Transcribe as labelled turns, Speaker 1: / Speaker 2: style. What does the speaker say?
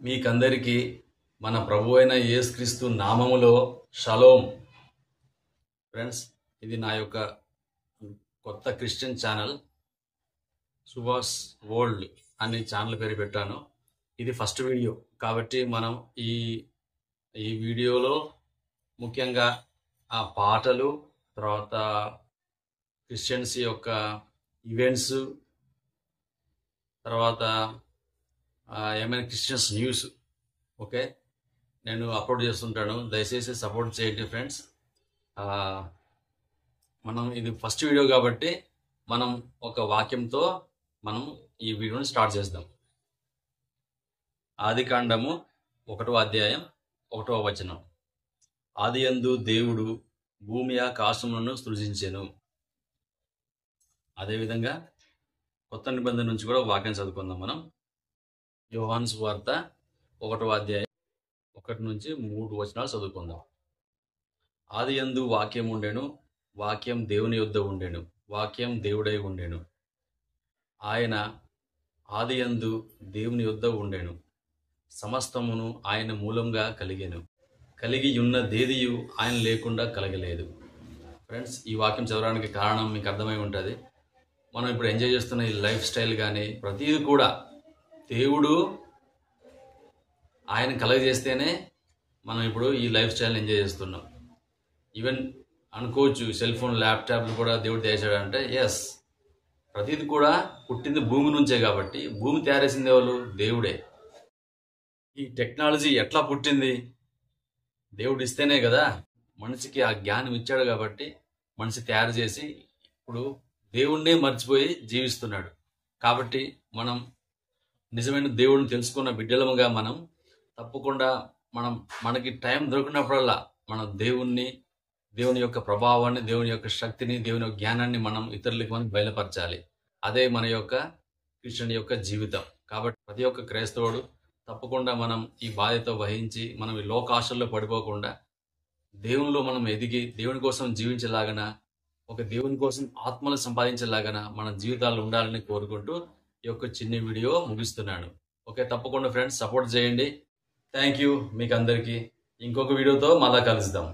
Speaker 1: మీకందరికీ మన ప్రభు అయిన యేసుక్రీస్తు నామములో షలోమ్. ఫ్రెండ్స్, ఇది నా యొక్క కొత్త క్రిస్టియన్ ఛానల్, సుభాష్ వరల్డ్ అనే ఛానల్ పేరు పెట్టాను. ఇది ఫస్ట్ వీడియో కాబట్టి మనం ఈ వీడియోలో ముఖ్యంగా ఆ పాటలు, తర్వాత క్రిస్టియన్స్ యొక్క ఈవెంట్స్, తర్వాత ఏమైనా క్రిస్టియన్స్ న్యూస్ ఓకే నేను అప్లోడ్ చేస్తుంటాను. దయచేసి సపోర్ట్ చేయండి ఫ్రెండ్స్. మనం ఇది ఫస్ట్ వీడియో కాబట్టి మనం ఒక వాక్యంతో మనం ఈ వీడియోని స్టార్ట్ చేద్దాం. ఆదికాండము 1వ అధ్యాయం 1వ వచనం. ఆదియందు దేవుడు భూమి ఆకాశములను సృజించెను. అదేవిధంగా కొత్త నిబంధన నుంచి కూడా వాక్యం చదువుకుందాం. మనం యోహాను సువార్త 1వ అధ్యాయం 1 నుంచి 3 వచనాలు చదువుకుందాం. ఆదియందు వాక్యం ఉండెను, వాక్యం దేవుని యొద్ద ఉండెను, వాక్యం దేవుడై ఉండెను. ఆయన ఆదియందు దేవుని యొద్ద ఉండెను. సమస్తమును ఆయన మూలంగా కలిగెను. కలిగి ఉన్న దేదియు ఆయన లేకుండా కలగలేదు. ఫ్రెండ్స్, ఈ వాక్యం చదవడానికి కారణం మీకు అర్థమై ఉంటుంది. మనం ఇప్పుడు ఎంజాయ్ చేస్తున్న ఈ లైఫ్ స్టైల్ కానీ ప్రతిదీ కూడా దేవుడు ఆయన కలగజేస్తేనే మనం ఇప్పుడు ఈ లైఫ్ స్టైల్ని ఎంజాయ్ చేస్తున్నాం. ఈవెన్ అనుకోవచ్చు సెల్ ఫోన్, ల్యాప్టాప్లు కూడా దేవుడు చేశాడంటే ఎస్, ప్రతిదీ కూడా పుట్టింది భూమి నుంచే కాబట్టి భూమి తయారు చేసింది ఎవరు? దేవుడే. ఈ టెక్నాలజీ ఎట్లా పుట్టింది? దేవుడు ఇస్తేనే కదా. మనిషికి ఆ జ్ఞానం ఇచ్చాడు కాబట్టి మనిషి తయారు చేసి ఇప్పుడు దేవుణ్ణే మర్చిపోయి జీవిస్తున్నాడు. కాబట్టి మనం నిజమైన దేవుడిని తెలుసుకున్న బిడ్డలముగా మనం తప్పకుండా మనకి టైం దొరికినప్పుడల్లా మనం దేవుని యొక్క ప్రభావాన్ని, దేవుని యొక్క శక్తిని, దేవుని యొక్క జ్ఞానాన్ని మనం ఇతరులకు మనం బయలుపరచాలి. అదే మన యొక్క క్రిస్టియన్ యొక్క జీవితం. కాబట్టి ప్రతి ఒక్క క్రైస్తవుడు తప్పకుండా మనం ఈ బాధ్యత వహించి మనం ఈ లోకాశల్లో పడిపోకుండా దేవునిలో మనం ఎదిగి దేవుని కోసం జీవించేలాగన, ఒక దేవుని కోసం ఆత్మలు సంపాదించేలాగన మన జీవితాలు ఉండాలని కోరుకుంటూ ఈ యొక్క చిన్న వీడియో ముగిస్తున్నాను. ఓకే, తప్పకుండా ఫ్రెండ్స్ సపోర్ట్ చేయండి. థ్యాంక్ యూ మీకు అందరికీ. ఇంకొక వీడియోతో మళ్ళా కలుద్దాం.